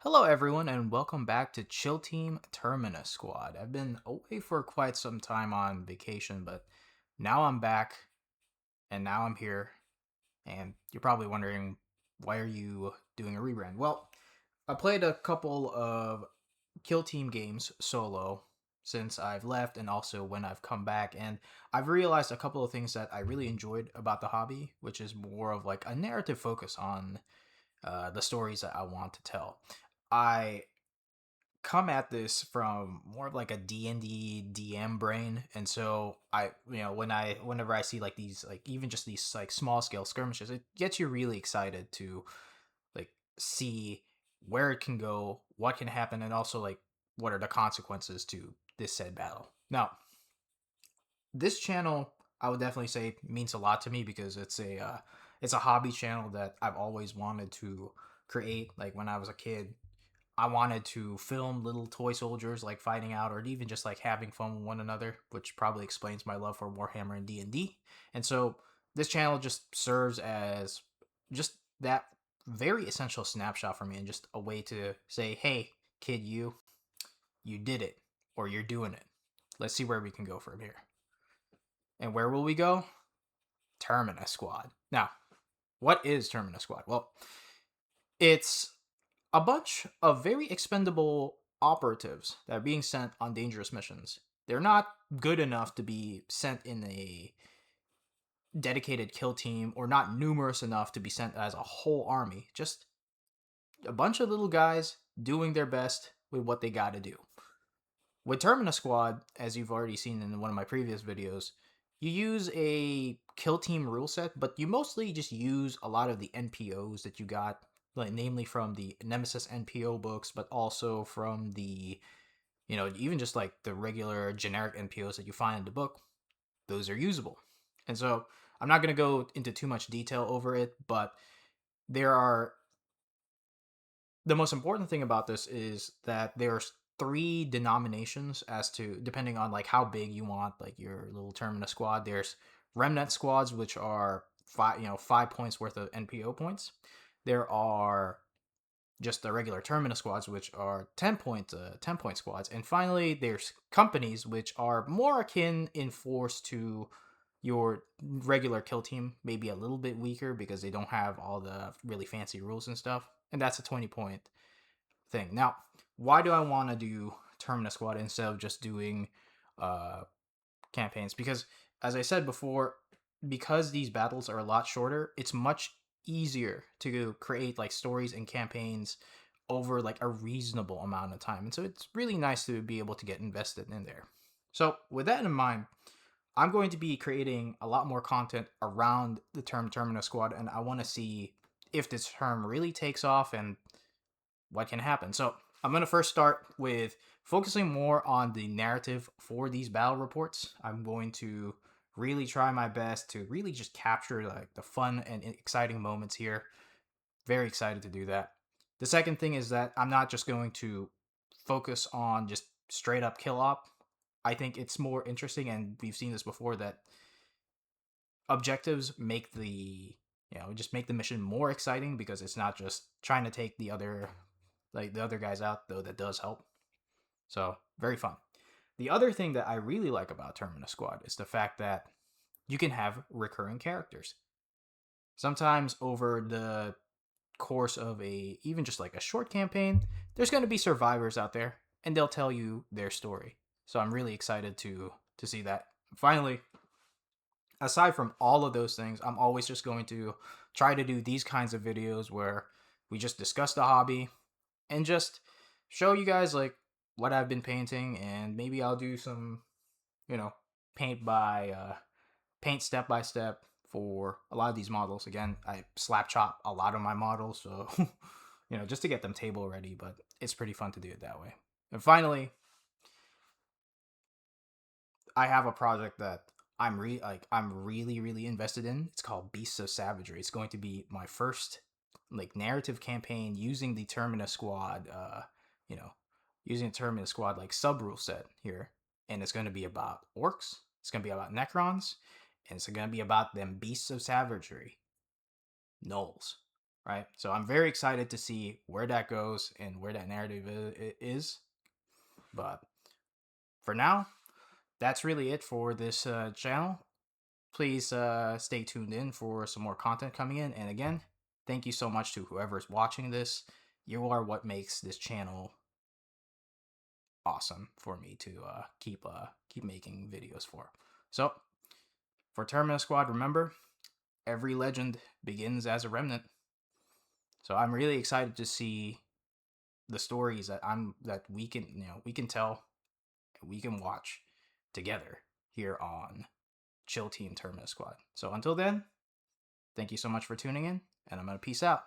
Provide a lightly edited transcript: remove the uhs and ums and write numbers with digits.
Hello, everyone, and welcome back to Chill Team Termina Squad. I've been away for quite some time on vacation, but now I'm back, and now I'm here. And you're probably wondering, why are you doing a rebrand? Well, I played a couple of Kill Team games solo since I've left, and also when I've come back, and I've realized a couple of things that I really enjoyed about the hobby, which is more of like a narrative focus on the stories that I want to tell. I come at this from more of like a D&D DM brain, and so whenever I see like these, like even just these like small scale skirmishes, it gets you really excited to like see where it can go, what can happen, and also like what are the consequences to this said battle. Now, this channel, I would definitely say, means a lot to me because it's a hobby channel that I've always wanted to create. Like when I was a kid, I wanted to film little toy soldiers like fighting out, or even just like having fun with one another, which probably explains my love for Warhammer and D&D. And so this channel just serves as just that very essential snapshot for me, and just a way to say, "Hey, kid, you did it, or you're doing it. Let's see where we can go from here." And where will we go? Termina Squad. Now, what is Termina Squad? Well, it's a bunch of very expendable operatives that are being sent on dangerous missions. They're not good enough to be sent in a dedicated kill team, or not numerous enough to be sent as a whole army. Just a bunch of little guys doing their best with what they got to do. With Termina Squad, as you've already seen in one of my previous videos, you use a kill team rule set, but you mostly just use a lot of the NPOs that you got, like namely from the Nemesis NPO books, but also from the, even just like the regular generic NPOs that you find in the book. Those are usable. And so I'm not going to go into too much detail over it, but there are the most important thing about this is that there's three denominations as to, depending on like how big you want like your little Termina squad. There's remnant squads, which are 5 points worth of NPO points. There are just the regular Termina squads, which are 10 point squads. And finally, there's companies, which are more akin in force to your regular kill team, maybe a little bit weaker because they don't have all the really fancy rules and stuff. And that's a 20 point thing. Now, why do I want to do Terminus Squad instead of just doing uh, campaigns? Because, as I said before, because these battles are a lot shorter, it's much easier to create like stories and campaigns over like a reasonable amount of time. And so it's really nice to be able to get invested in there. So, with that in mind, I'm going to be creating a lot more content around the term Terminus Squad, and I want to see if this term really takes off and what can happen. So I'm going to first start with focusing more on the narrative for these battle reports. I'm going to really try my best to really just capture like the fun and exciting moments here. Very excited to do that. The second thing is that I'm not just going to focus on just straight up kill op. I think it's more interesting, and we've seen this before, that objectives make just make the mission more exciting, because it's not just trying to take the other guys out, though that does help. So very fun. The other thing that I really like about Terminus Squad is the fact that you can have recurring characters. Sometimes over the course of a even just like a short campaign, there's going to be survivors out there, and they'll tell you their story. So I'm really excited to see that. Finally, aside from all of those things, I'm always just going to try to do these kinds of videos where we just discuss the hobby and just show you guys like what I've been painting, and maybe I'll do some, you know, paint by paint step by step for a lot of these models. Again, I slap chop a lot of my models, so just to get them table ready, but it's pretty fun to do it that way. And finally, I have a project that I'm really really invested in. It's called Beasts of Savagery. It's going to be my first like narrative campaign using the Terminus Squad, you know, using the Terminus Squad like sub rule set here, and it's going to be about orcs. It's going to be about Necrons, and it's going to be about them Beasts of Savagery, gnolls. right? So I'm very excited to see where that goes and where that narrative is. But for now, that's really it for this channel. Please stay tuned in for some more content coming in. And again, thank you so much to whoever's watching this. You are what makes this channel awesome for me to keep making videos for. So for Termina Squad, remember, every legend begins as a remnant. So I'm really excited to see the stories that we can tell, we can watch together here on Chill Team Termina Squad. So until then, thank you so much for tuning in, and I'm gonna peace out.